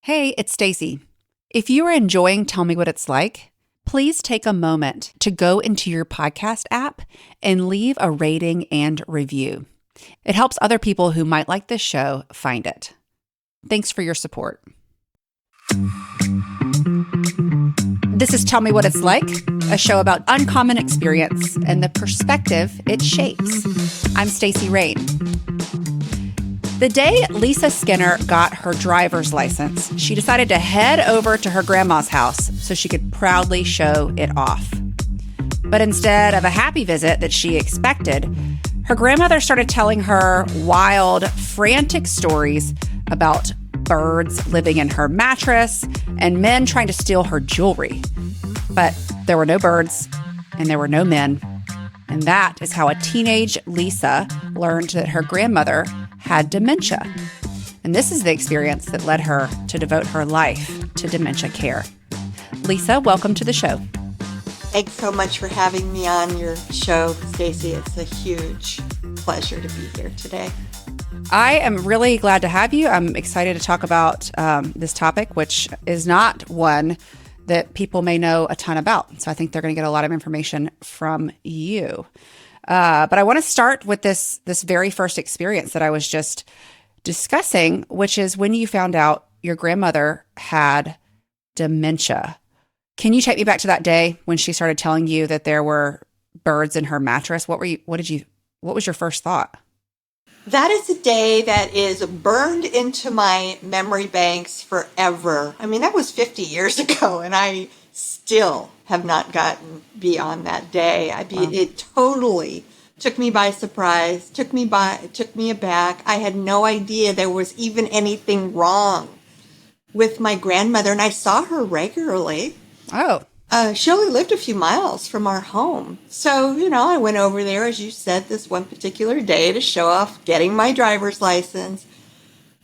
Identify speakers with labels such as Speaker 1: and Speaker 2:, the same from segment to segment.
Speaker 1: Hey, it's Stacy. If you are enjoying Tell Me What It's Like, please take a moment to go into your podcast app and leave a rating and review. It helps other people who might like this show find it. Thanks for your support. This is Tell Me What It's Like, a show about uncommon experience and the perspective it shapes. I'm Stacy Rain. The day Lisa Skinner got her driver's license, she decided to head over to her grandma's house so she could proudly show it off. But instead of a happy visit that she expected, her grandmother started telling her wild, frantic stories about birds living in her mattress and men trying to steal her jewelry. But there were no birds and there were no men. And that is how a teenage Lisa learned that her grandmother had dementia. And this is the experience that led her to devote her life to dementia care. Lisa, welcome to the show.
Speaker 2: Thanks so much for having me on your show, Stacy. It's a huge pleasure to be here today.
Speaker 1: I am really glad to have you. I'm excited to talk about this topic, which is not one that people may know a ton about. So I think they're going to get a lot of information from you. But I want to start with this very first experience that I was just discussing, which is when you found out your grandmother had dementia. Can you take me back to that day when she started telling you that there were birds in her mattress? What was your first thought?
Speaker 2: That is a day that is burned into my memory banks forever. I mean, that was 50 years ago, and I still have not gotten beyond that day. I mean, wow. It totally took me by surprise, took me aback. I had no idea there was even anything wrong with my grandmother, and I saw her regularly.
Speaker 1: Oh.
Speaker 2: She only lived a few miles from our home. So, I went over there, as you said, this one particular day to show off getting my driver's license.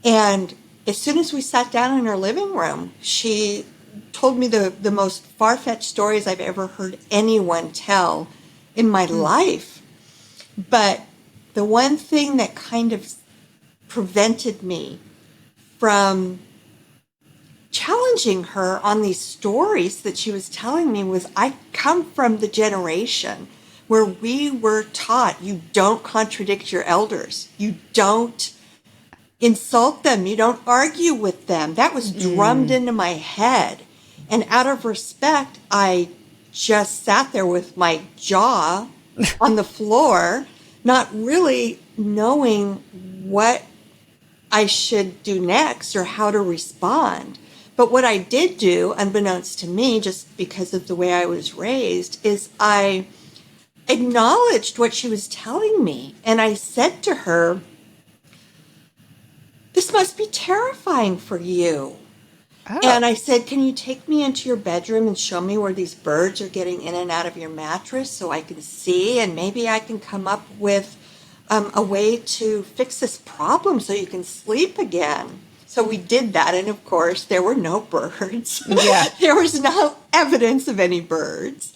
Speaker 2: And as soon as we sat down in her living room, she told me the most far-fetched stories I've ever heard anyone tell in my life. But the one thing that kind of prevented me from challenging her on these stories that she was telling me was I come from the generation where we were taught you don't contradict your elders. You don't insult them. You don't argue with them. That was drummed into my head. And out of respect, I just sat there with my jaw on the floor, not really knowing what I should do next or how to respond. But what I did do, unbeknownst to me, just because of the way I was raised, is I acknowledged what she was telling me. And I said to her, "This must be terrifying for you." Oh. And I said, "Can you take me into your bedroom and show me where these birds are getting in and out of your mattress so I can see? And maybe I can come up with a way to fix this problem so you can sleep again." So we did that, and of course, there were no birds.
Speaker 1: Yeah.
Speaker 2: There was no evidence of any birds.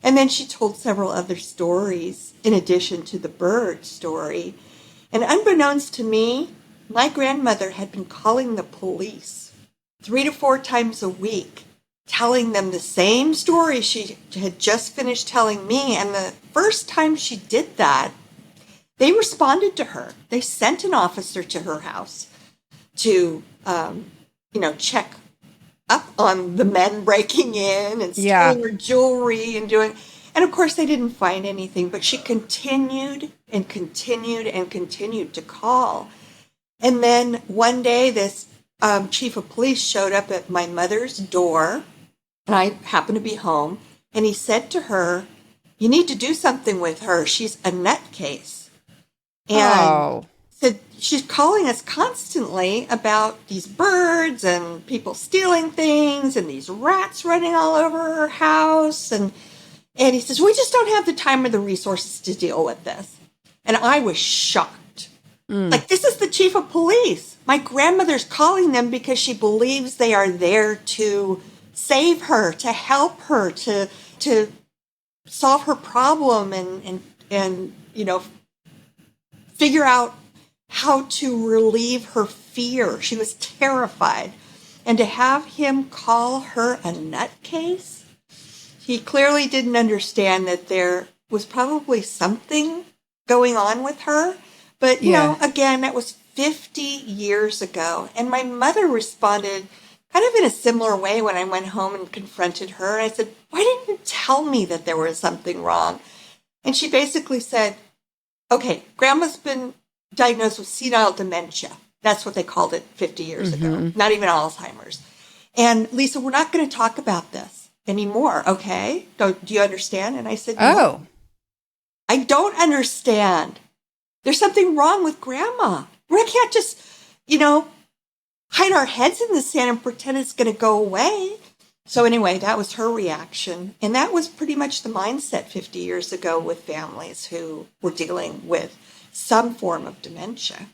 Speaker 2: And then she told several other stories in addition to the bird story. And unbeknownst to me, my grandmother had been calling the police 3 to 4 times a week, telling them the same story she had just finished telling me. And the first time she did that, they responded to her. They sent an officer to her house to, check up on the men breaking in and stealing her jewelry and doing. And of course, they didn't find anything, but she continued and continued and continued to call. And then one day, this chief of police showed up at my mother's door, and I happened to be home, and he said to her, "You need to do something with her. She's a nutcase." And said, "She's calling us constantly about these birds and people stealing things and these rats running all over her house." And he says, "We just don't have the time or the resources to deal with this." And I was shocked. Like, this is the chief of police. My grandmother's calling them because she believes they are there to save her, to help her, to solve her problem and figure out how to relieve her fear. She was terrified. And to have him call her a nutcase, he clearly didn't understand that there was probably something going on with her. But, again, that was 50 years ago. And my mother responded kind of in a similar way when I went home and confronted her. I said, why didn't you tell me that there was something wrong? And she basically said, okay, Grandma's been diagnosed with senile dementia. That's what they called it 50 years ago, not even Alzheimer's. And Lisa, we're not going to talk about this anymore, okay? Do you understand? And I said, no, I don't understand. There's something wrong with Grandma. We can't just, hide our heads in the sand and pretend it's going to go away. So anyway, that was her reaction. And that was pretty much the mindset 50 years ago with families who were dealing with some form of dementia.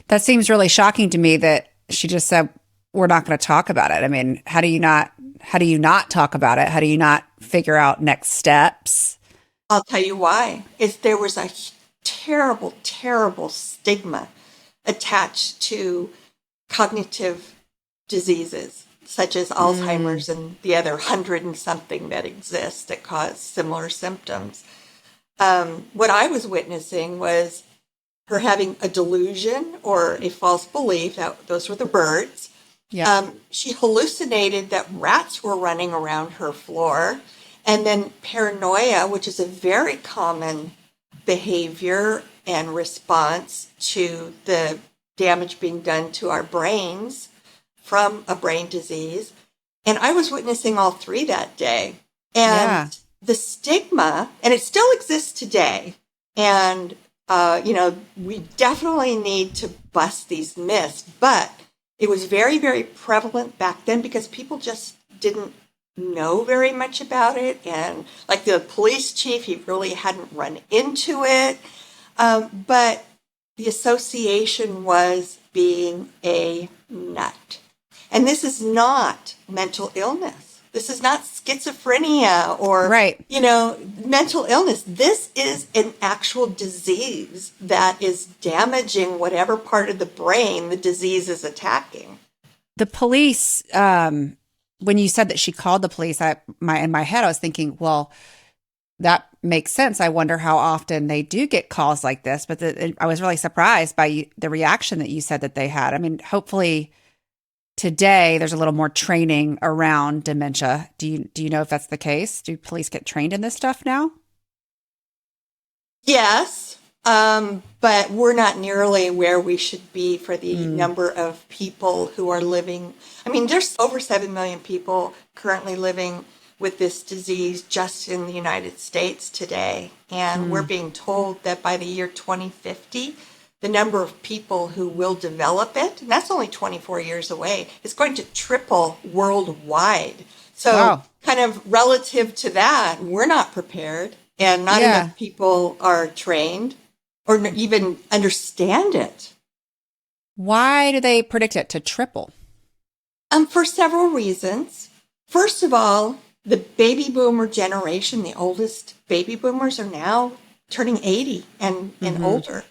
Speaker 1: That seems really shocking to me that she just said, we're not going to talk about it. I mean, how do you not talk about it? How do you not figure out next steps?
Speaker 2: I'll tell you why. There was a terrible, terrible stigma attached to cognitive diseases, such as Alzheimer's and the other 100 and something that exist that cause similar symptoms. What I was witnessing was her having a delusion or a false belief that those were the birds.
Speaker 1: Yeah.
Speaker 2: She hallucinated that rats were running around her floor. And then paranoia, which is a very common behavior and response to the damage being done to our brains from a brain disease. And I was witnessing all three that day. And the stigma, and it still exists today. And, we definitely need to bust these myths. But it was very, very prevalent back then because people just didn't know very much about it. And like the police chief, he really hadn't run into it. But the association was being a nut. And this is not mental illness. This is not schizophrenia or, mental illness. This is an actual disease that is damaging whatever part of the brain the disease is attacking.
Speaker 1: The police, when you said that she called the police, in my head, I was thinking, well, that makes sense. I wonder how often they do get calls like this. But I was really surprised by the reaction that you said that they had. I mean, hopefully today there's a little more training around dementia. Do you know if that's the case? Do police get trained in this stuff now?
Speaker 2: Yes, but we're not nearly where we should be for the number of people who are living. I mean, there's over 7 million people currently living with this disease just in the United States today. And we're being told that by the year 2050, the number of people who will develop it, and that's only 24 years away, is going to triple worldwide. So kind of relative to that, we're not prepared, and not enough people are trained or even understand it.
Speaker 1: Why do they predict it to triple?
Speaker 2: For several reasons. First of all, the baby boomer generation, the oldest baby boomers, are now turning 80 and older.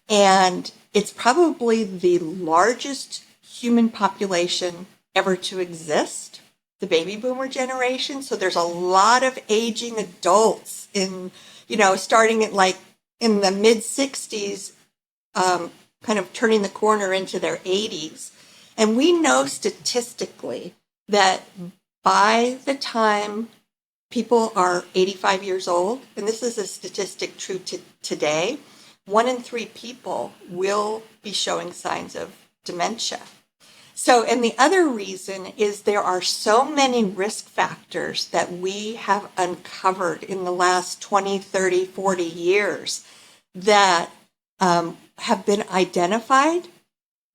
Speaker 2: And it's probably the largest human population ever to exist, the baby boomer generation. So there's a lot of aging adults starting at like in the mid 60s, kind of turning the corner into their 80s. And we know statistically that by the time people are 85 years old, and this is a statistic true to today, 1 in 3 people will be showing signs of dementia. So, and the other reason is there are so many risk factors that we have uncovered in the last 20, 30, 40 years that have been identified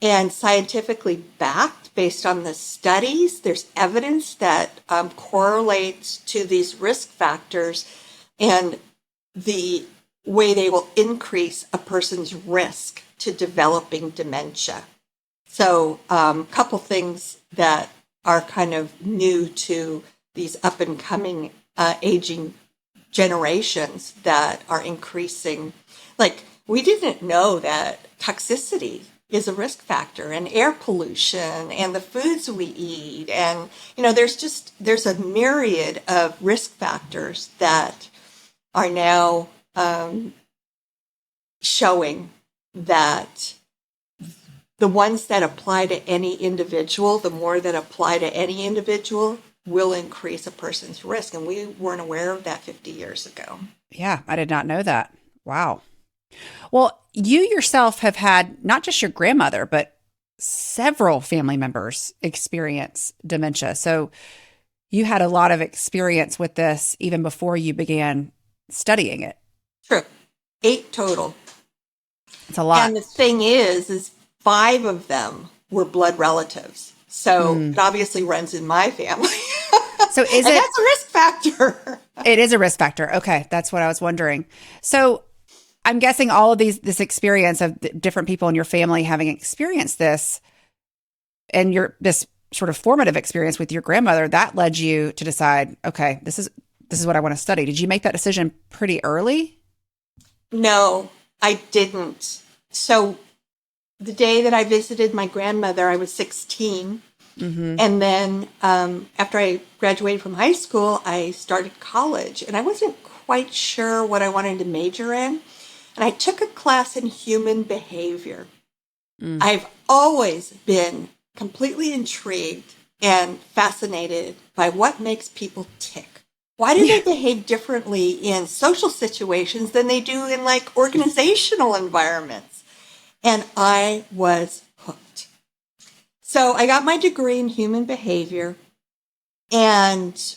Speaker 2: and scientifically backed based on the studies. There's evidence that correlates to these risk factors and the way they will increase a person's risk to developing dementia. So a couple things that are kind of new to these up and coming aging generations that are increasing. Like, we didn't know that toxicity is a risk factor, and air pollution and the foods we eat. And, there's a myriad of risk factors that are now showing that the ones that apply to any individual, the more that apply to any individual, will increase a person's risk. And we weren't aware of that 50 years ago.
Speaker 1: Yeah, I did not know that. Wow. Well, you yourself have had not just your grandmother, but several family members experience dementia. So you had a lot of experience with this even before you began studying it.
Speaker 2: True. 8 total.
Speaker 1: It's a lot.
Speaker 2: And the thing is 5 of them were blood relatives. So it obviously runs in my family.
Speaker 1: So is
Speaker 2: and
Speaker 1: it?
Speaker 2: That's a risk factor.
Speaker 1: It is a risk factor. Okay, that's what I was wondering. So I'm guessing all of this experience of different people in your family having experienced this, and this sort of formative experience with your grandmother, that led you to decide, okay, this is what I want to study. Did you make that decision pretty early?
Speaker 2: No, I didn't. So the day that I visited my grandmother, I was 16. Mm-hmm. And then after I graduated from high school, I started college. And I wasn't quite sure what I wanted to major in. And I took a class in human behavior. I've always been completely intrigued and fascinated by what makes people tick. Why do they behave differently in social situations than they do in organizational environments? And I was hooked. So I got my degree in human behavior, and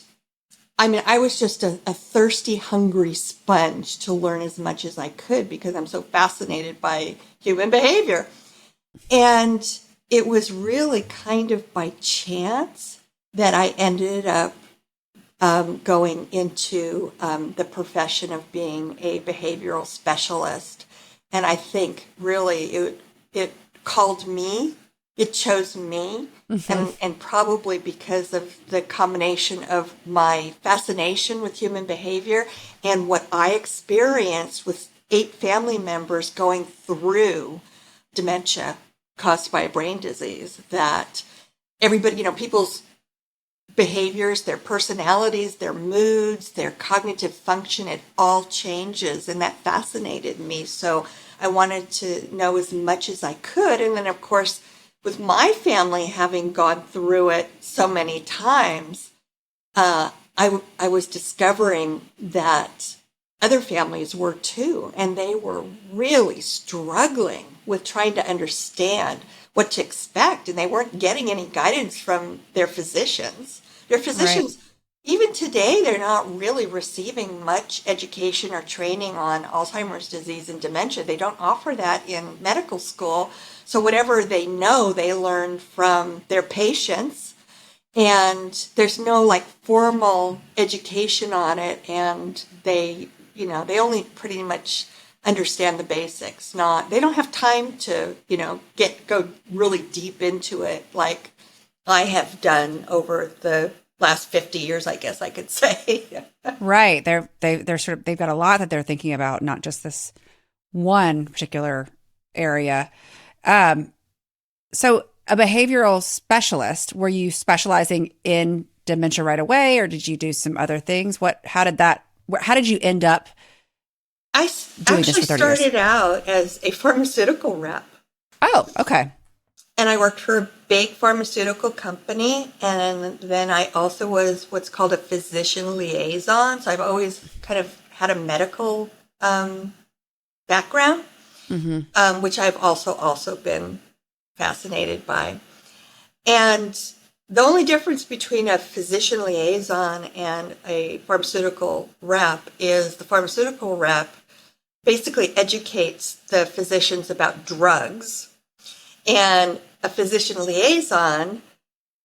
Speaker 2: I was just a thirsty, hungry sponge to learn as much as I could because I'm so fascinated by human behavior. And it was really kind of by chance that I ended up going into the profession of being a behavioral specialist. And I think really it called me, it chose me, and probably because of the combination of my fascination with human behavior and what I experienced with 8 family members going through dementia caused by a brain disease, that everybody, people's behaviors, their personalities, their moods, their cognitive function, it all changes. And that fascinated me. So I wanted to know as much as I could. And then, of course, with my family having gone through it so many times, I was discovering that other families were too. And they were really struggling with trying to understand what to expect. And they weren't getting any guidance from their physicians. Their physicians, even today, they're not really receiving much education or training on Alzheimer's disease and dementia. They don't offer that in medical school. So whatever they know, they learn from their patients. And there's no formal education on it. And they only pretty much understand the basics. They don't have time to, go really deep into it like I have done over the last 50 years, I guess I could say.
Speaker 1: Right. They've got a lot that they're thinking about, not just this one particular area. So a behavioral specialist, were you specializing in dementia right away, or did you do some other things? How did you end up
Speaker 2: I
Speaker 1: doing this
Speaker 2: actually
Speaker 1: for 30 years?
Speaker 2: started out as a pharmaceutical rep.
Speaker 1: Oh, okay.
Speaker 2: And I worked for a big pharmaceutical company. And then I also was what's called a physician liaison. So I've always kind of had a medical background, which I've also been fascinated by. And the only difference between a physician liaison and a pharmaceutical rep is the pharmaceutical rep basically educates the physicians about drugs, and a physician liaison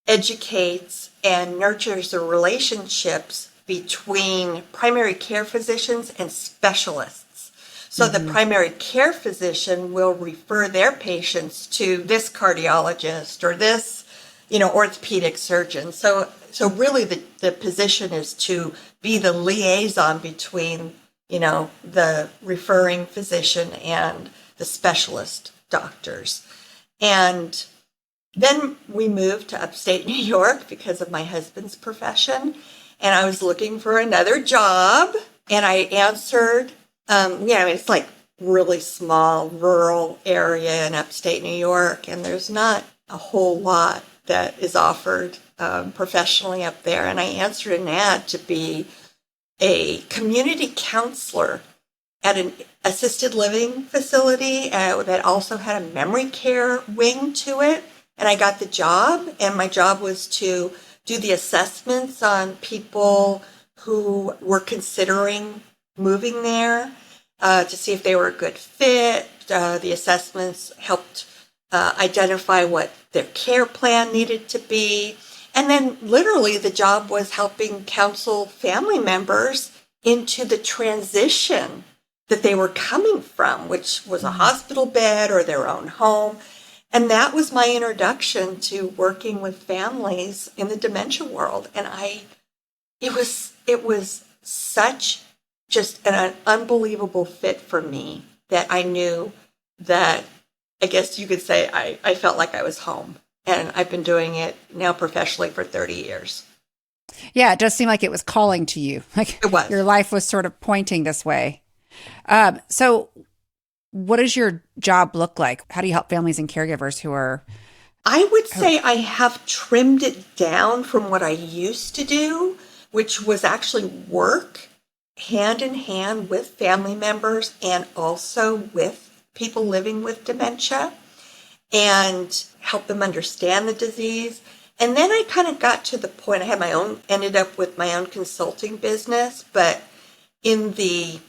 Speaker 2: educates and nurtures the relationships between primary care physicians and specialists. So the primary care physician will refer their patients to this cardiologist or this, orthopedic surgeon. So really the position is to be the liaison between, the referring physician and the specialist doctors. And then we moved to upstate New York because of my husband's profession. And I was looking for another job. And I answered, it's like really small rural area in upstate New York. And there's not a whole lot that is offered professionally up there. And I answered an ad to be a community counselor at an assisted living facility that also had a memory care wing to it. And I got the job, and my job was to do the assessments on people who were considering moving there to see if they were a good fit. The assessments helped identify what their care plan needed to be. And then literally the job was helping counsel family members into the transition that they were coming from, which was a hospital bed or their own home. And that was my introduction to working with families in the dementia world. And it was such just an unbelievable fit for me that I knew that, I guess you could say, I felt like I was home. And I've been doing it now professionally for 30 years.
Speaker 1: Yeah, it does seem like it was calling to you. Like
Speaker 2: it was.
Speaker 1: Your life was sort of pointing this way. So what does your job look like? How do you help families and caregivers who are...
Speaker 2: I would say I have trimmed it down from what I used to do, which was actually work hand in hand with family members and also with people living with dementia and help them understand the disease. And then I kind of got to the point, ended up with my own consulting business, but in the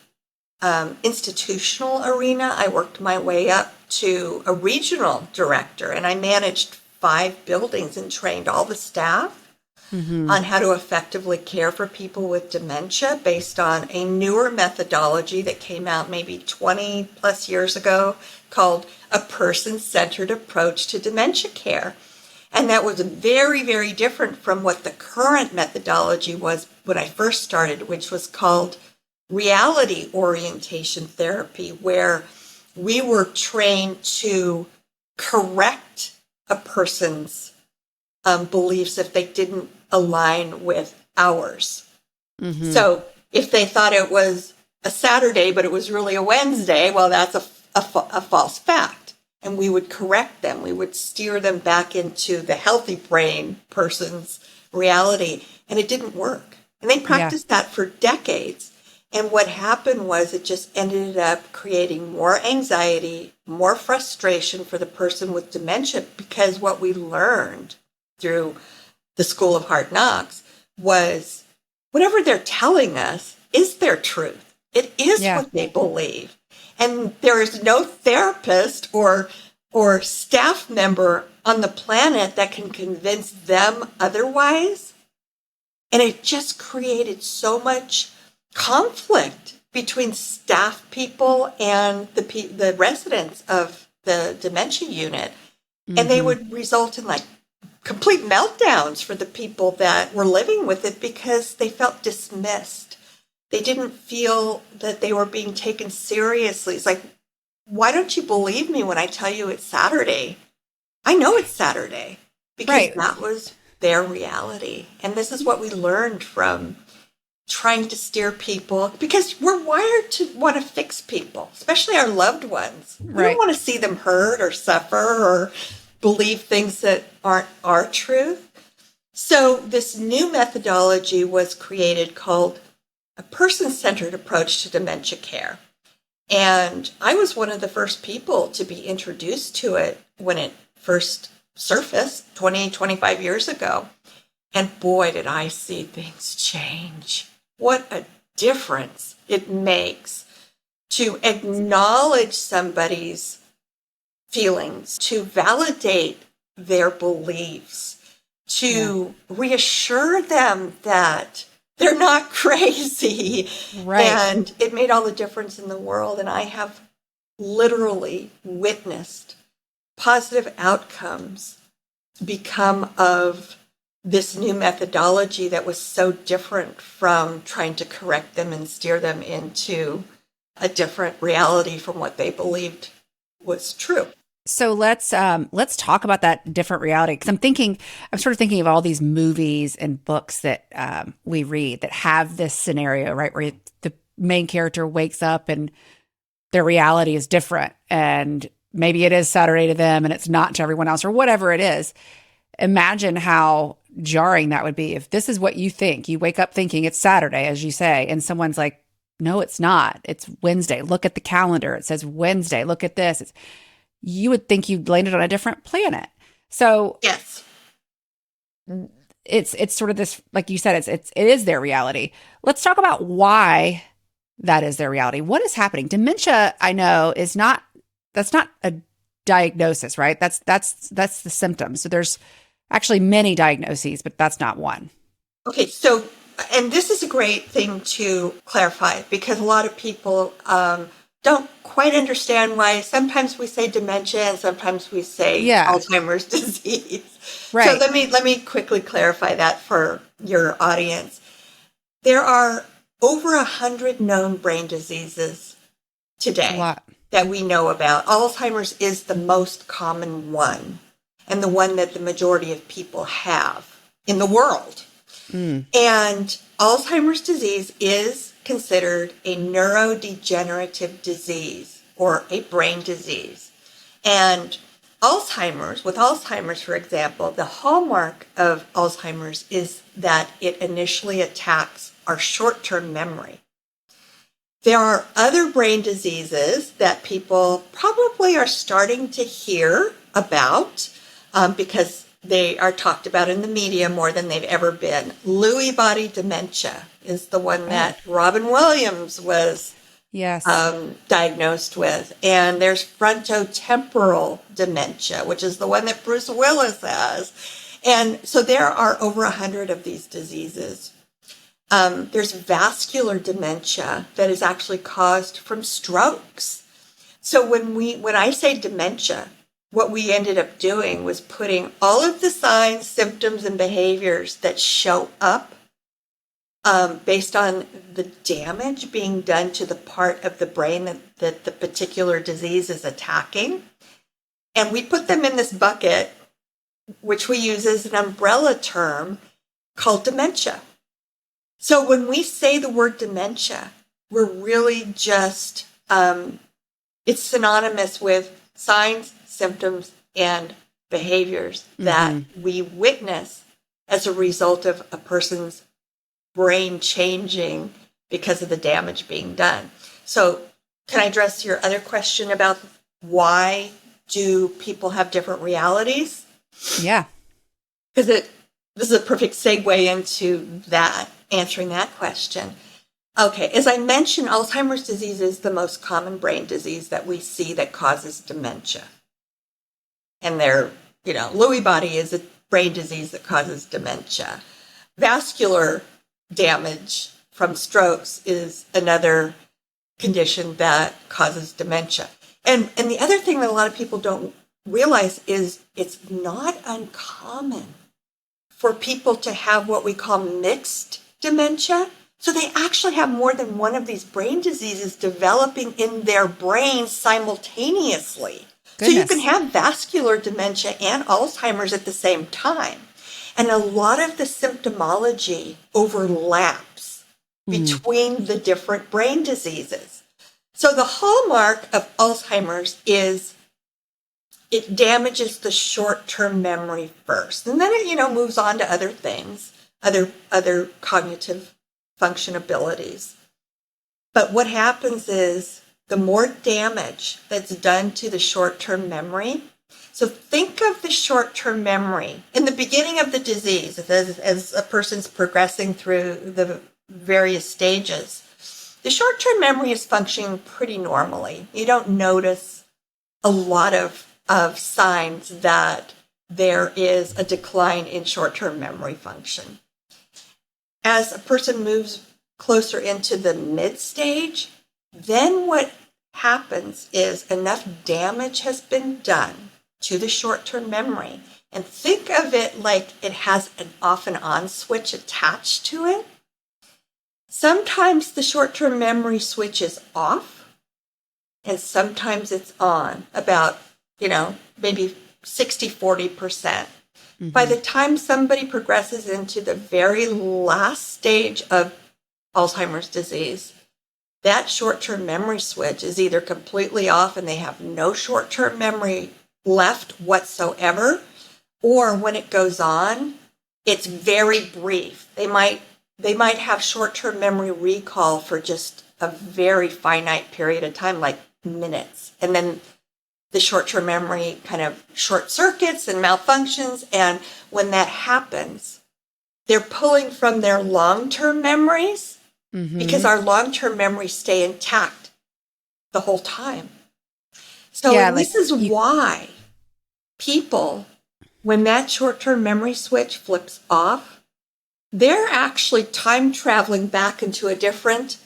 Speaker 2: institutional arena, I worked my way up to a regional director, and I managed 5 buildings and trained all the staff on how to effectively care for people with dementia based on a newer methodology that came out maybe 20 plus years ago called a person-centered approach to dementia care. And that was very, very different from what the current methodology was when I first started, which was called reality orientation therapy, where we were trained to correct a person's beliefs if they didn't align with ours. So if they thought it was a Saturday, but it was really a Wednesday, well, that's a false fact. And we would correct them. We would steer them back into the healthy brain person's reality. And it didn't work. And they practiced that for decades. And what happened was it just ended up creating more anxiety, more frustration for the person with dementia, because what we learned through the School of Hard Knocks was whatever they're telling us is their truth. It is what they believe. And there is no therapist or staff member on the planet that can convince them otherwise. And it just created so much conflict between staff people and the residents of the dementia unit. And they would result in like complete meltdowns for the people that were living with it because they felt dismissed. They didn't feel that they were being taken seriously. It's like, why don't you believe me when I tell you it's Saturday? I know it's Saturday because that was their reality. And this is what we learned from trying to steer people, because we're wired to want to fix people, especially our loved ones. We don't want to see them hurt or suffer or believe things that aren't our truth. So this new methodology was created called a person-centered approach to dementia care. And I was one of the first people to be introduced to it when it first surfaced 20, 25 years ago. And boy, did I see things change. What a difference it makes to acknowledge somebody's feelings, to validate their beliefs, to reassure them that they're not crazy. And it made all the difference in the world. And I have literally witnessed positive outcomes become of this new methodology that was so different from trying to correct them and steer them into a different reality from what they believed was true.
Speaker 1: So let's talk about that different reality because I'm sort of thinking of all these movies and books that we read that have this scenario, right, where the main character wakes up and their reality is different, and maybe it is Saturday to them and it's not to everyone else, or whatever it is. Imagine how jarring that would be if this is what you think. You wake up thinking it's Saturday, as you say, and someone's like, "No, it's not. It's Wednesday. Look at the calendar. It says Wednesday. Look at this." You would think you'd landed on a different planet. So
Speaker 2: Yes.
Speaker 1: it's sort of this, like you said, it is their reality. Let's talk about why that is their reality. What is happening? Dementia, I know, that's not a diagnosis, right? That's the symptoms. So there's actually many diagnoses, but that's not one.
Speaker 2: Okay, so, and this is a great thing to clarify because a lot of people don't quite understand why sometimes we say dementia and sometimes we say Alzheimer's disease.
Speaker 1: Right.
Speaker 2: So let me quickly clarify that for your audience. There are over 100 known brain diseases today that we know about. Alzheimer's is the most common one and the one that the majority of people have in the world. And Alzheimer's disease is considered a neurodegenerative disease or a brain disease. And with Alzheimer's, for example, the hallmark of Alzheimer's is that it initially attacks our short-term memory. There are other brain diseases that people probably are starting to hear about because they are talked about in the media more than they've ever been. Lewy body dementia is the one that Robin Williams was diagnosed with. And there's frontotemporal dementia, which is the one that Bruce Willis has. And so there are over 100 of these diseases. There's vascular dementia that is actually caused from strokes. So when I say dementia, what we ended up doing was putting all of the signs, symptoms, and behaviors that show up based on the damage being done to the part of the brain that the particular disease is attacking. And we put them in this bucket, which we use as an umbrella term called dementia. So when we say the word dementia, we're really just, it's synonymous with signs, symptoms, and behaviors that we witness as a result of a person's brain changing because of the damage being done. So can I address your other question about why do people have different realities?
Speaker 1: Yeah.
Speaker 2: Because this is a perfect segue into that, answering that question. Okay, as I mentioned, Alzheimer's disease is the most common brain disease that we see that causes dementia. And Lewy body is a brain disease that causes dementia. Vascular damage from strokes is another condition that causes dementia. And the other thing that a lot of people don't realize is it's not uncommon for people to have what we call mixed dementia. So they actually have more than one of these brain diseases developing in their brains simultaneously. Goodness. So you can have vascular dementia and Alzheimer's at the same time. And a lot of the symptomology overlaps between the different brain diseases. So the hallmark of Alzheimer's is it damages the short-term memory first. And then it, moves on to other things, other cognitive function abilities. But what happens is the more damage that's done to the short-term memory. So think of the short-term memory in the beginning of the disease as a person's progressing through the various stages. The short-term memory is functioning pretty normally. You don't notice a lot of signs that there is a decline in short-term memory function. As a person moves closer into the mid-stage, then what happens is enough damage has been done to the short-term memory. And think of it like it has an off and on switch attached to it. Sometimes the short-term memory switch is off, and sometimes it's on. About maybe 60-40%. By the time somebody progresses into the very last stage of Alzheimer's disease, that short-term memory switch is either completely off and they have no short-term memory left whatsoever, or when it goes on, it's very brief. They might have short-term memory recall for just a very finite period of time, like minutes. And then the short-term memory kind of short circuits and malfunctions. And when that happens, they're pulling from their long-term memories because our long-term memories stay intact the whole time. So this is why people, when that short-term memory switch flips off, they're actually time traveling back into a different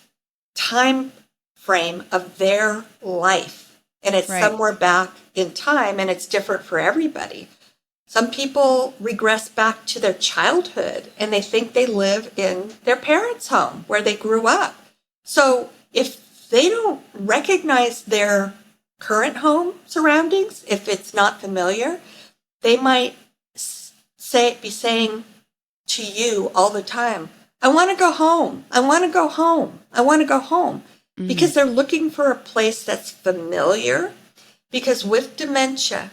Speaker 2: time frame of their life. And it's somewhere back in time, and it's different for everybody. Some people regress back to their childhood, and they think they live in their parents' home where they grew up. So if they don't recognize their current home surroundings, if it's not familiar, they might be saying to you all the time, I want to go home. I want to go home. I want to go home. Because they're looking for a place that's familiar. Because with dementia,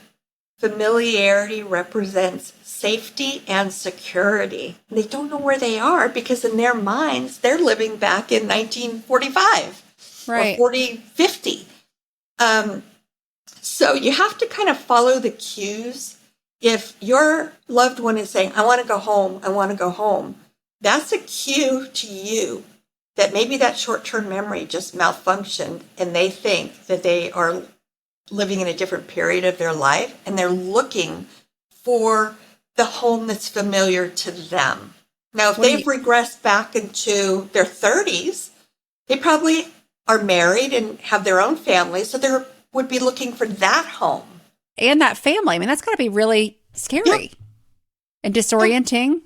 Speaker 2: familiarity represents safety and security. They don't know where they are because in their minds, they're living back in 1945 or 4050. So you have to kind of follow the cues. If your loved one is saying, I want to go home, I want to go home, that's a cue to you that maybe that short-term memory just malfunctioned and they think that they are living in a different period of their life and they're looking for the home that's familiar to them. Now, if they've regressed back into their 30s, they probably are married and have their own family, so they would be looking for that home.
Speaker 1: And that family. I mean, that's got to be really scary and disorienting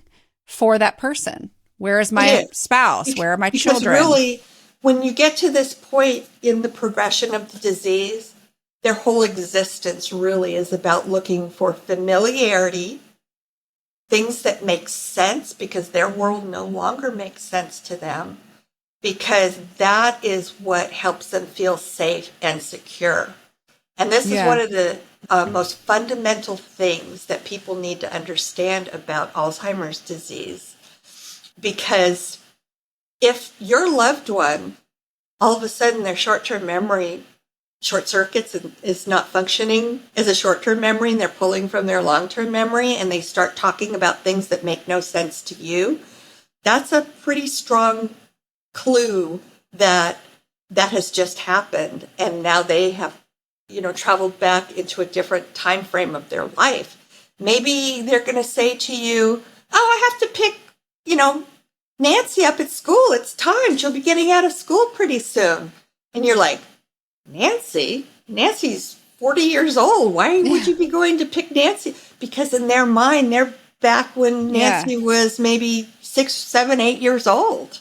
Speaker 1: for that person. Where is my spouse? Where are my children?
Speaker 2: Because really, when you get to this point in the progression of the disease, their whole existence really is about looking for familiarity, things that make sense because their world no longer makes sense to them, because that is what helps them feel safe and secure. And this is one of the most fundamental things that people need to understand about Alzheimer's disease. Because if your loved one, all of a sudden their short-term memory short circuits and is not functioning as a short-term memory and they're pulling from their long-term memory and they start talking about things that make no sense to you, that's a pretty strong clue that has just happened. And now they have, traveled back into a different time frame of their life. Maybe they're going to say to you, I have to pick Nancy up at school. It's time. She'll be getting out of school pretty soon. And you're like, Nancy? Nancy's 40 years old. Why would you be going to pick Nancy? Because in their mind, they're back when Nancy was maybe 6, 7, 8 years old.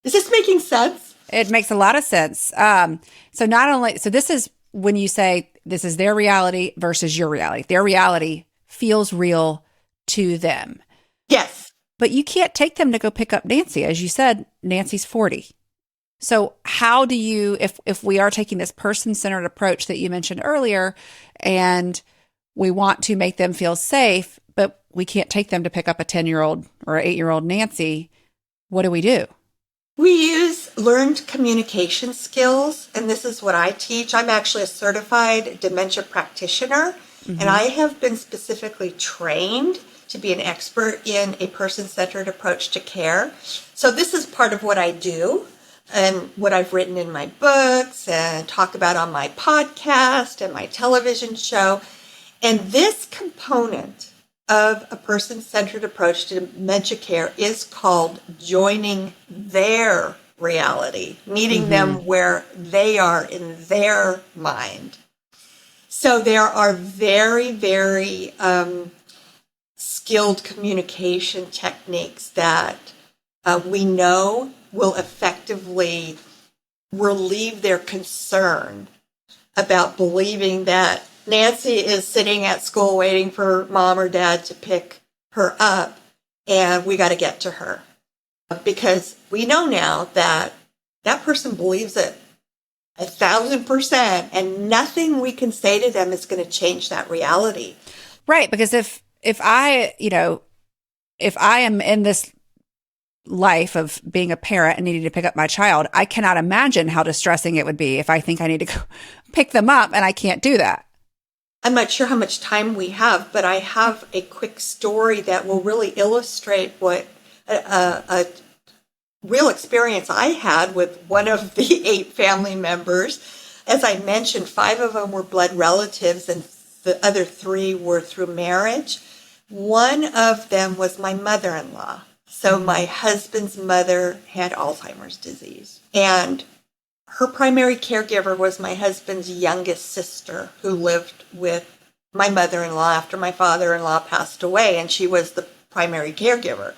Speaker 2: Is this making sense?
Speaker 1: It makes a lot of sense. So this is when you say this is their reality versus your reality. Their reality feels real to them.
Speaker 2: Yes.
Speaker 1: But you can't take them to go pick up Nancy. As you said, Nancy's 40. So how do you, if we are taking this person-centered approach that you mentioned earlier, and we want to make them feel safe, but we can't take them to pick up a 10-year-old or an 8-year-old Nancy, what do we do?
Speaker 2: We use learned communication skills, and this is what I teach. I'm actually a certified dementia practitioner, and I have been specifically trained to be an expert in a person-centered approach to care. So this is part of what I do and what I've written in my books and talk about on my podcast and my television show. And this component of a person-centered approach to dementia care is called joining their reality, meeting them where they are in their mind. So there are very, very skilled communication techniques that we know will effectively relieve their concern about believing that Nancy is sitting at school waiting for mom or dad to pick her up, and we got to get to her. Because we know now that that person believes it 1,000%, and nothing we can say to them is going to change that reality.
Speaker 1: Right. Because if I, if I am in this life of being a parent and needing to pick up my child, I cannot imagine how distressing it would be if I think I need to go pick them up and I can't do that.
Speaker 2: I'm not sure how much time we have, but I have a quick story that will really illustrate what a real experience I had with one of the 8 family members. As I mentioned, 5 of them were blood relatives and the other 3 were through marriage. One of them was my mother-in-law. So my husband's mother had Alzheimer's disease. And her primary caregiver was my husband's youngest sister, who lived with my mother-in-law after my father-in-law passed away, and she was the primary caregiver.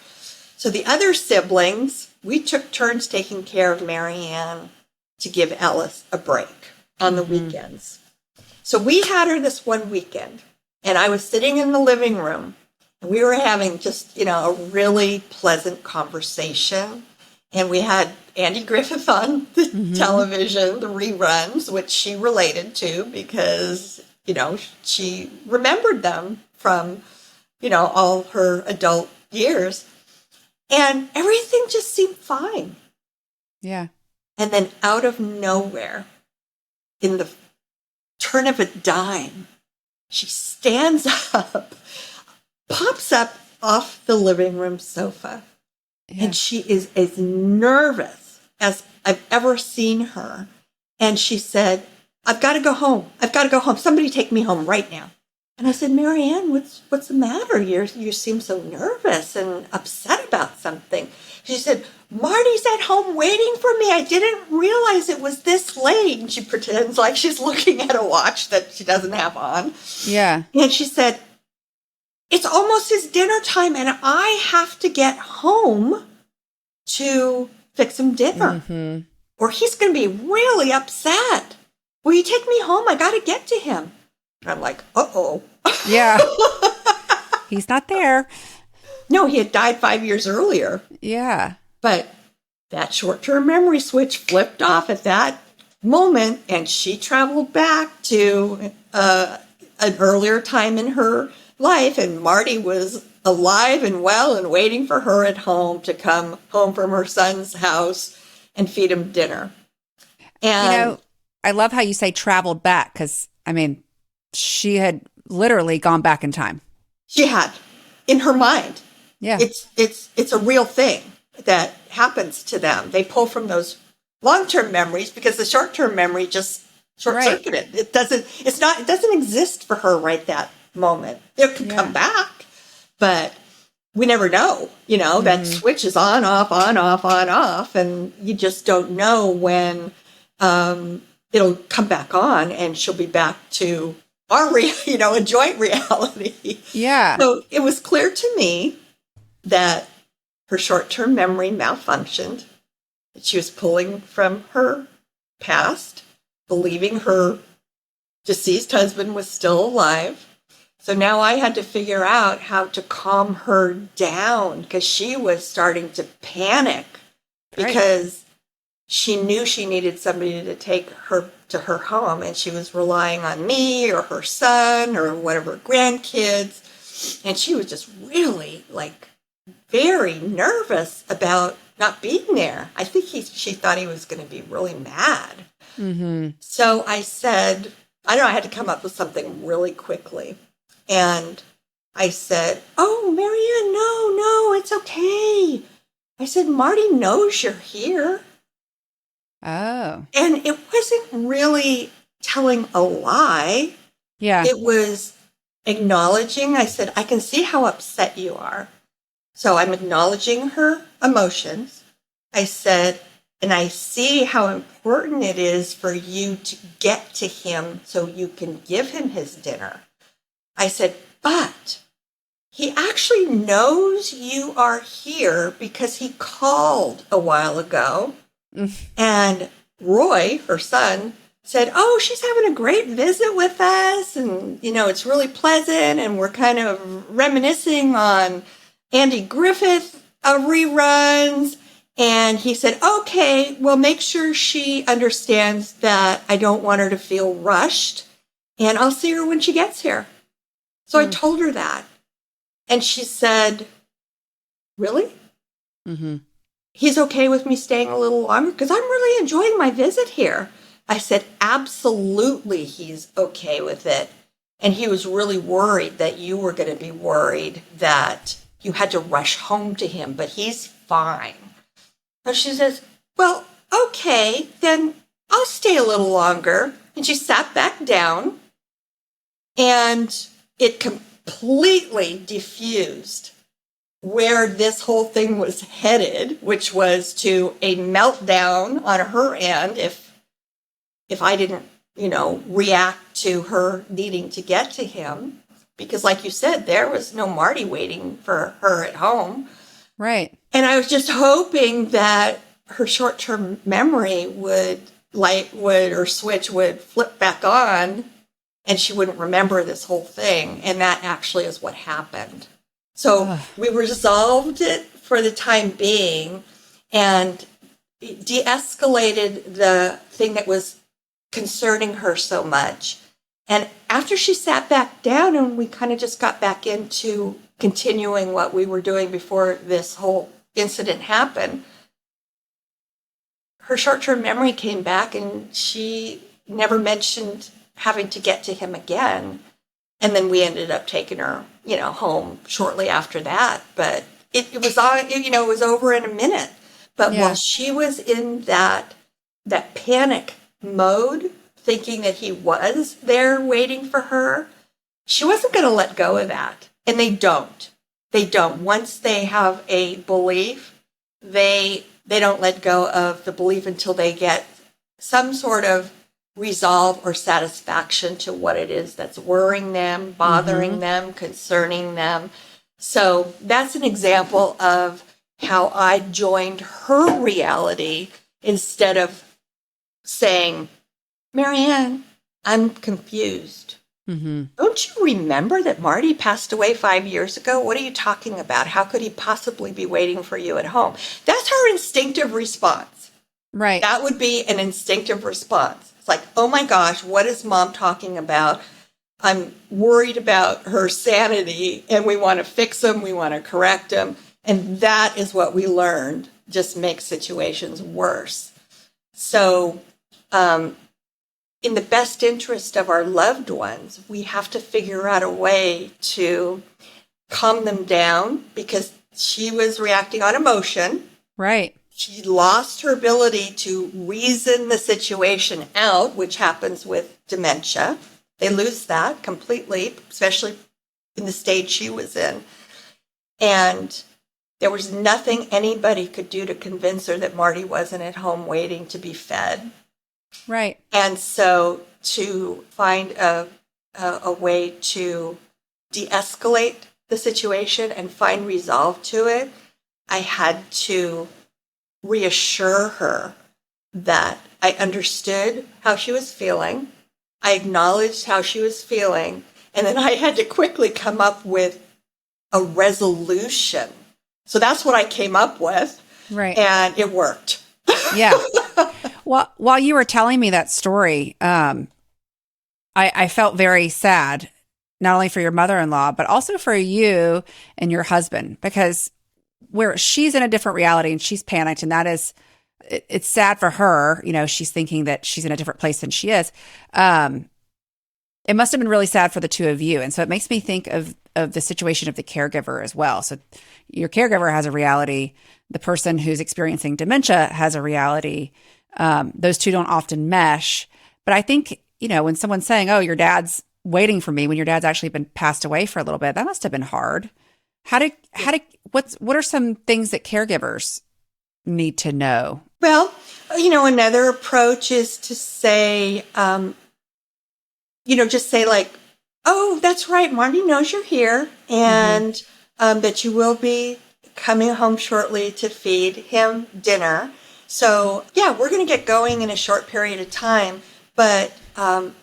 Speaker 2: So the other siblings, we took turns taking care of Marianne to give Alice a break on the weekends. So we had her this one weekend, and I was sitting in the living room, and we were having just, a really pleasant conversation. And we had Andy Griffith on the television, the reruns, which she related to because, she remembered them from, all her adult years. And everything just seemed fine.
Speaker 1: Yeah.
Speaker 2: And then out of nowhere, in the turn of a dime, she stands up, pops up off the living room sofa. Yeah. And she is as nervous as I've ever seen her. And she said, I've got to go home. I've got to go home. Somebody take me home right now. And I said, Marianne, what's the matter? You seem so nervous and upset about something. She said, Marty's at home waiting for me. I didn't realize it was this late. And she pretends like she's looking at a watch that she doesn't have on.
Speaker 1: Yeah.
Speaker 2: And she said, it's almost his dinner time, and I have to get home to fix him dinner, or he's going to be really upset. Will you take me home? I got to get to him. And I'm like, uh-oh.
Speaker 1: Yeah. He's not there.
Speaker 2: No, he had died 5 years earlier.
Speaker 1: Yeah.
Speaker 2: But that short-term memory switch flipped off at that moment, and she traveled back to an earlier time in her life, and Marty was alive and well and waiting for her at home to come home from her son's house and feed him dinner. And
Speaker 1: I love how you say traveled back, because she had literally gone back in time.
Speaker 2: She had, in her mind.
Speaker 1: Yeah.
Speaker 2: It's a real thing that happens to them. They pull from those long-term memories because the short-term memory just short-circuited. Right. It doesn't exist for her right that moment. It can come back, but we never know. That switch is on, off, on, off, on, off, and you just don't know when it'll come back on, and she'll be back to our, a joint reality.
Speaker 1: Yeah.
Speaker 2: So it was clear to me that her short-term memory malfunctioned, that she was pulling from her past, believing her deceased husband was still alive. So now I had to figure out how to calm her down because she was starting to panic because she knew she needed somebody to take her to her home, and she was relying on me or her son or one of her grandkids. And she was just really very nervous about not being there. I think she thought he was going to be really mad. Mm-hmm. So I said, I had to come up with something really quickly. And I said, oh, Marianne, no, it's okay. I said, Marty knows you're here.
Speaker 1: Oh.
Speaker 2: And it wasn't really telling a lie.
Speaker 1: Yeah.
Speaker 2: It was acknowledging. I said, I can see how upset you are. So I'm acknowledging her emotions. I said, and I see how important it is for you to get to him so you can give him his dinner. I said, but he actually knows you are here because he called a while ago. And Roy, her son, said, oh, she's having a great visit with us. And, it's really pleasant. And we're kind of reminiscing on Andy Griffith reruns. And he said, okay, well, make sure she understands that I don't want her to feel rushed. And I'll see her when she gets here. So I told her that. And she said, really?
Speaker 1: Mm-hmm.
Speaker 2: He's okay with me staying a little longer? Because I'm really enjoying my visit here. I said, absolutely, he's okay with it. And he was really worried that you were going to be worried that you had to rush home to him, but he's fine. And she says, well, okay, then I'll stay a little longer. And she sat back down, and it completely diffused where this whole thing was headed, which was to a meltdown on her end if I didn't, react to her needing to get to him. Because like you said, there was no Marty waiting for her at home.
Speaker 1: Right.
Speaker 2: And I was just hoping that her short-term memory would switch would flip back on and she wouldn't remember this whole thing. And that actually is what happened. So we resolved it for the time being and de-escalated the thing that was concerning her so much. And after she sat back down and we kind of just got back into continuing what we were doing before this whole incident happened, her short-term memory came back and she never mentioned having to get to him again. And then we ended up taking her, home shortly after that. But it was on, it was over in a minute. But while she was in that panic mode, thinking that he was there waiting for her, she wasn't going to let go of that. And they don't. They don't. Once they have a belief, they don't let go of the belief until they get some sort of resolve or satisfaction to what it is that's worrying them, bothering them, concerning them. So that's an example of how I joined her reality instead of saying, Marianne, I'm confused.
Speaker 1: Mm-hmm.
Speaker 2: Don't you remember that Marty passed away 5 years ago? What are you talking about? How could he possibly be waiting for you at home? That's her instinctive response.
Speaker 1: Right.
Speaker 2: That would be an instinctive response. It's like, oh my gosh, what is mom talking about? I'm worried about her sanity and we want to fix him. We want to correct him. And that is what we learned just makes situations worse. So, in the best interest of our loved ones, we have to figure out a way to calm them down because she was reacting on emotion.
Speaker 1: Right.
Speaker 2: She lost her ability to reason the situation out, which happens with dementia. They lose that completely, especially in the stage she was in. And there was nothing anybody could do to convince her that Marty wasn't at home waiting to be fed.
Speaker 1: Right.
Speaker 2: And so to find a way to de-escalate the situation and find resolve to it, I had to reassure her that I understood how she was feeling. I acknowledged how she was feeling. And then I had to quickly come up with a resolution. So that's what I came up with.
Speaker 1: Right.
Speaker 2: And it worked.
Speaker 1: Yeah. Well, while you were telling me that story, I felt very sad, not only for your mother-in-law, but also for you and your husband, because where she's in a different reality and she's panicked, and that is, it's sad for her. She's thinking that she's in a different place than she is. It must have been really sad for the two of you. And so it makes me think of the situation of the caregiver as well. So your caregiver has a reality. The person who's experiencing dementia has a reality. Those two don't often mesh. But I think, when someone's saying, oh, your dad's waiting for me, when your dad's actually been passed away for a little bit, that must have been hard. What are some things that caregivers need to know?
Speaker 2: Well, another approach is to say, just say like, oh, that's right, Marty knows you're here and that you will be coming home shortly to feed him dinner. So, yeah, we're going to get going in a short period of time, but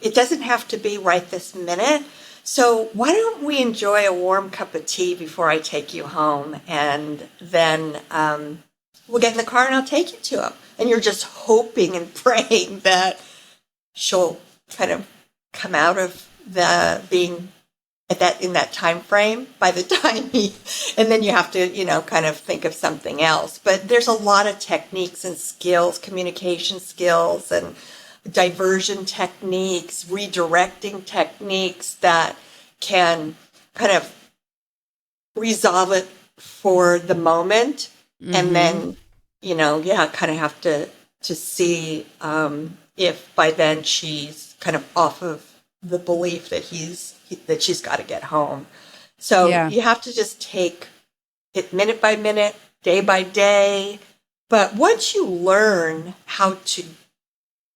Speaker 2: it doesn't have to be right this minute. So why don't we enjoy a warm cup of tea before I take you home? And then we'll get in the car and I'll take you to him. And you're just hoping and praying that she'll kind of come out of the being in that time frame by the time and then you have to, kind of think of something else. But there's a lot of techniques and skills, communication skills and diversion techniques, redirecting techniques that can kind of resolve it for the moment. Mm-hmm. And then, kind of have to see if by then she's kind of off of the belief that that she's got to get home. So you have to just take it minute by minute, day by day. But once you learn how to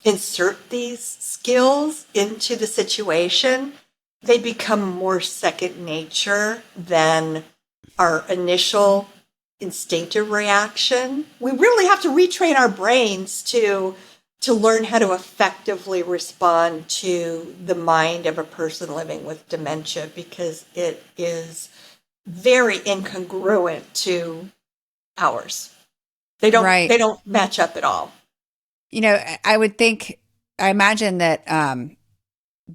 Speaker 2: insert these skills into the situation, they become more second nature than our initial instinctive reaction. We really have to retrain our brains to learn how to effectively respond to the mind of a person living with dementia, because it is very incongruent to ours. They don't match up at all.
Speaker 1: I imagine that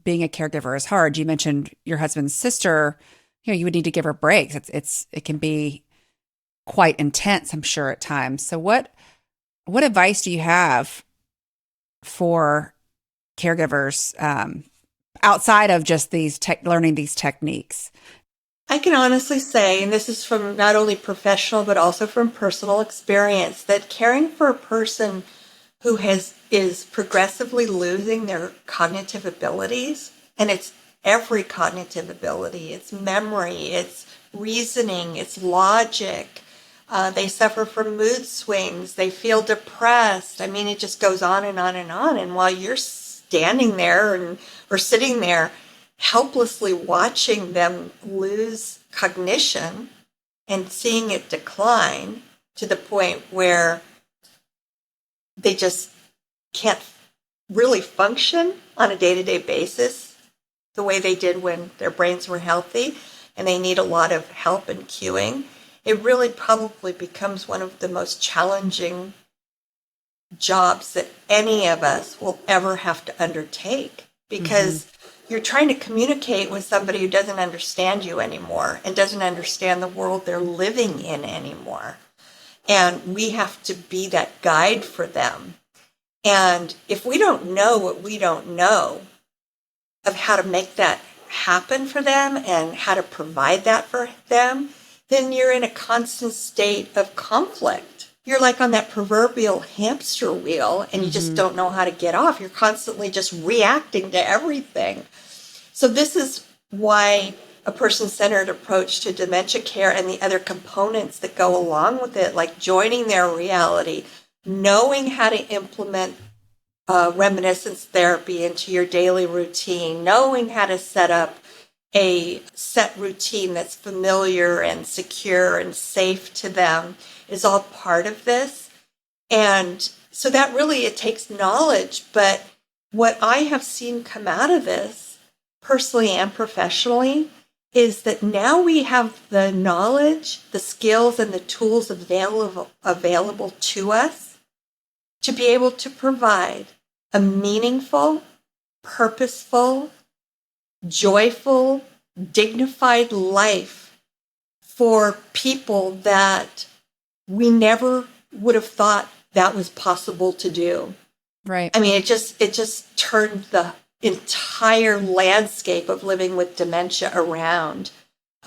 Speaker 1: being a caregiver is hard. You mentioned your husband's sister, you would need to give her breaks. It can be quite intense, I'm sure, at times. So what advice do you have for caregivers outside of just learning these techniques?
Speaker 2: I can honestly say, and this is from not only professional but also from personal experience, that caring for a person who is progressively losing their cognitive abilities, and it's every cognitive ability, it's memory, it's reasoning, it's logic. They suffer from mood swings. They feel depressed. I mean, it just goes on and on and on. And while you're standing there or sitting there helplessly watching them lose cognition and seeing it decline to the point where they just can't really function on a day-to-day basis the way they did when their brains were healthy, and they need a lot of help and cueing, it really probably becomes one of the most challenging jobs that any of us will ever have to undertake, because you're trying to communicate with somebody who doesn't understand you anymore and doesn't understand the world they're living in anymore. And we have to be that guide for them. And if we don't know what we don't know of how to make that happen for them and how to provide that for them, then you're in a constant state of conflict. You're like on that proverbial hamster wheel and you just don't know how to get off. You're constantly just reacting to everything. So this is why a person-centered approach to dementia care and the other components that go along with it, like joining their reality, knowing how to implement reminiscence therapy into your daily routine, knowing how to set up a set routine that's familiar and secure and safe to them is all part of this. And so that really, it takes knowledge. But what I have seen come out of this, personally and professionally, is that now we have the knowledge, the skills, and the tools available to us to be able to provide a meaningful, purposeful, joyful, dignified life for people that we never would have thought that was possible to do.
Speaker 1: Right.
Speaker 2: I mean, it just turned the entire landscape of living with dementia around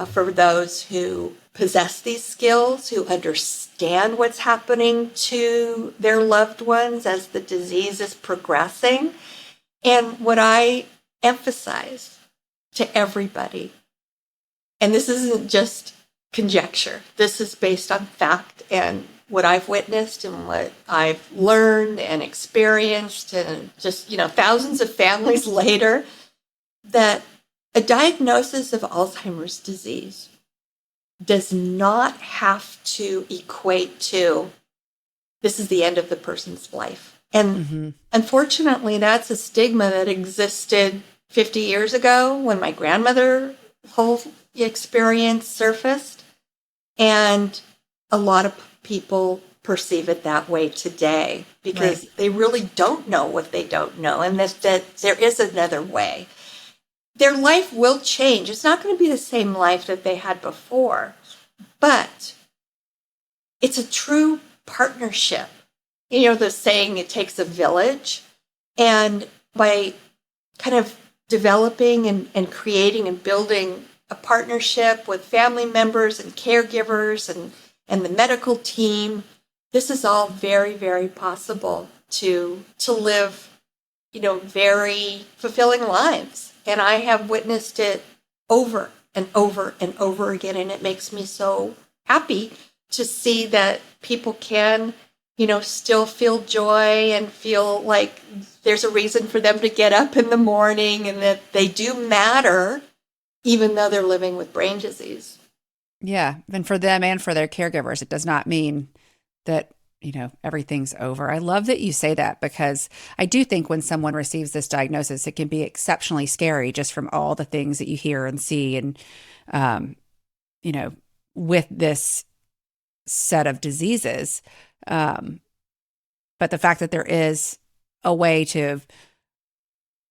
Speaker 2: for those who possess these skills, who understand what's happening to their loved ones as the disease is progressing. And what I emphasize to everybody, and this isn't just conjecture, this is based on fact and what I've witnessed and what I've learned and experienced, and just, thousands of families later, that a diagnosis of Alzheimer's disease does not have to equate to this is the end of the person's life. And unfortunately, that's a stigma that existed 50 years ago when my grandmother whole experience surfaced. And a lot of people perceive it that way today because they really don't know what they don't know, and that there is another way. Their life will change. It's not going to be the same life that they had before, but it's a true partnership. You know, the saying, it takes a village. And by kind of developing and creating and building a partnership with family members and caregivers and the medical team, this is all very, very possible to live, you know, very fulfilling lives. And I have witnessed it over and over and over again. And it makes me so happy to see that people can, you know, still feel joy and feel like there's a reason for them to get up in the morning and that they do matter, even though they're living with brain disease.
Speaker 1: Yeah. And for them and for their caregivers, it does not mean that, you know, everything's over. I love that you say that, because I do think when someone receives this diagnosis, it can be exceptionally scary just from all the things that you hear and see. And, you know, with this set of diseases. But the fact that there is a way to,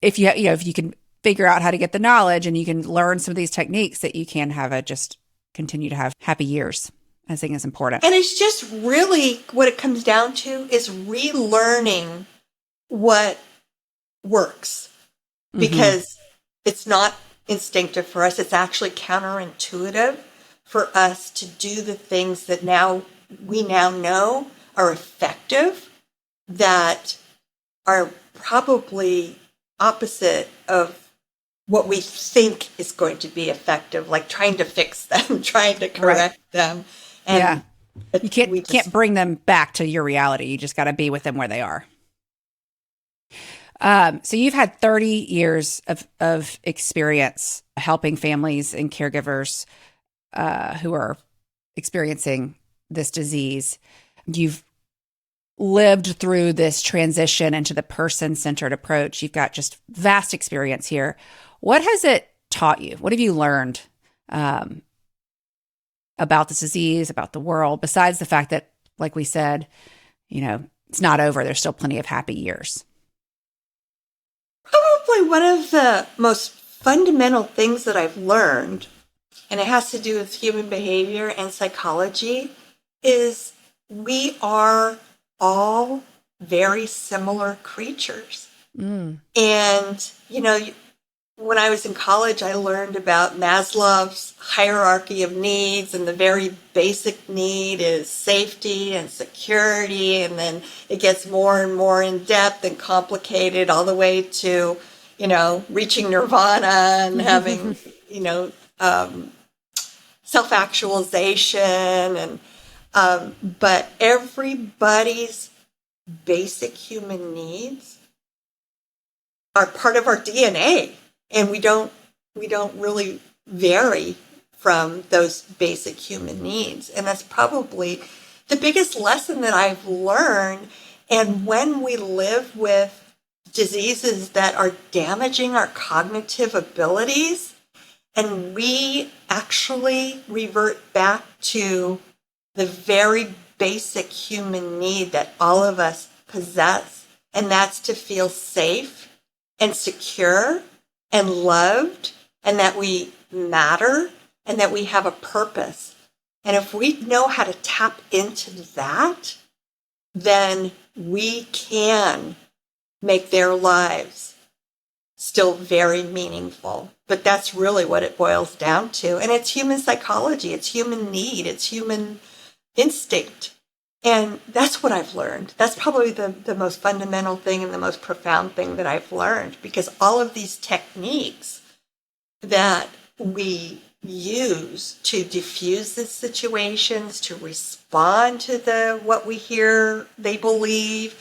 Speaker 1: if you can figure out how to get the knowledge and you can learn some of these techniques, that you can just continue to have happy years, I think is important.
Speaker 2: And it's just really what it comes down to is relearning what works, because it's not instinctive for us. It's actually counterintuitive for us to do the things that we now know are effective, that are probably opposite of what we think is going to be effective, like trying to fix them, trying to correct them. And
Speaker 1: you can't bring them back to your reality. You just got to be with them where they are. So you've had 30 years of experience helping families and caregivers who are experiencing this disease. You've lived through this transition into the person-centered approach. You've got just vast experience here. What has it taught you? What have you learned about this disease, about the world, besides the fact that, like we said, you know, it's not over. There's still plenty of happy years.
Speaker 2: Probably one of the most fundamental things that I've learned, and it has to do with human behavior and psychology, is we are all very similar creatures. And, you know, when I was in college, I learned about Maslow's hierarchy of needs, and the very basic need is safety and security, and then it gets more and more in depth and complicated all the way to, you know, reaching nirvana and having, you know, self-actualization. And but everybody's basic human needs are part of our DNA. And we don't really vary from those basic human needs. And that's probably the biggest lesson that I've learned. And when we live with diseases that are damaging our cognitive abilities, and we actually revert back to the very basic human need that all of us possess, and that's to feel safe and secure and loved, and that we matter, and that we have a purpose. And if we know how to tap into that, then we can make their lives still very meaningful. But that's really what it boils down to. And it's human psychology, it's human need, it's human instinct. And that's what I've learned. That's probably the most fundamental thing and the most profound thing that I've learned, because all of these techniques that we use to diffuse the situations, to respond to what we hear they believe,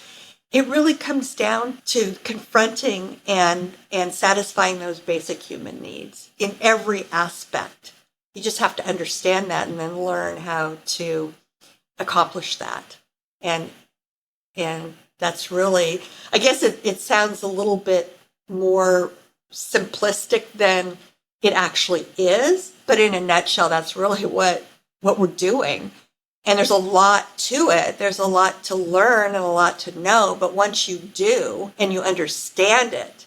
Speaker 2: it really comes down to confronting and satisfying those basic human needs in every aspect. You just have to understand that and then learn how to accomplish that. And And that's really, I guess it sounds a little bit more simplistic than it actually is. But in a nutshell, that's really what we're doing. And there's a lot to it. There's a lot to learn and a lot to know. But once you do and you understand it,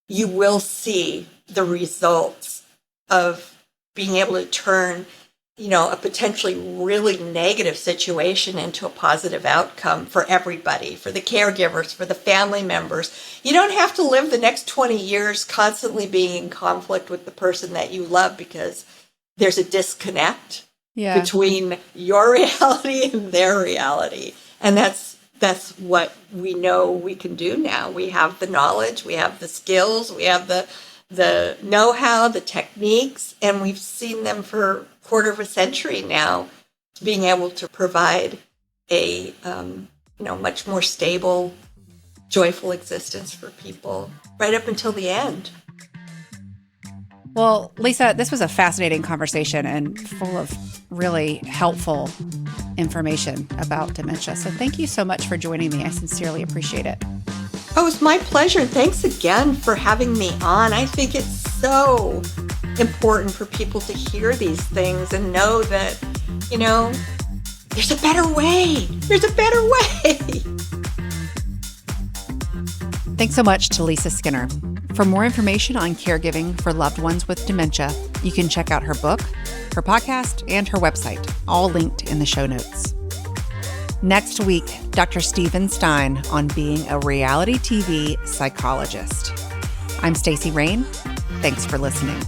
Speaker 2: you will see the results of being able to turn, a potentially really negative situation into a positive outcome for everybody, for the caregivers, for the family members. You don't have to live the next 20 years constantly being in conflict with the person that you love because there's a disconnect between your reality and their reality. And that's what we know we can do now. We have the knowledge, we have the skills, we have the know-how, the techniques, and we've seen them for a quarter of a century now, being able to provide a much more stable, joyful existence for people right up until the end.
Speaker 1: Well, Lisa, this was a fascinating conversation and full of really helpful information about dementia. So thank you so much for joining me. I sincerely appreciate it.
Speaker 2: Oh, it's my pleasure. Thanks again for having me on. I think it's so important for people to hear these things and know that, there's a better way. There's a better way.
Speaker 1: Thanks so much to Lisa Skinner. For more information on caregiving for loved ones with dementia, you can check out her book, her podcast, and her website, all linked in the show notes. Next week, Dr. Stephen Stein on being a reality TV psychologist. I'm Stacey Rain. Thanks for listening.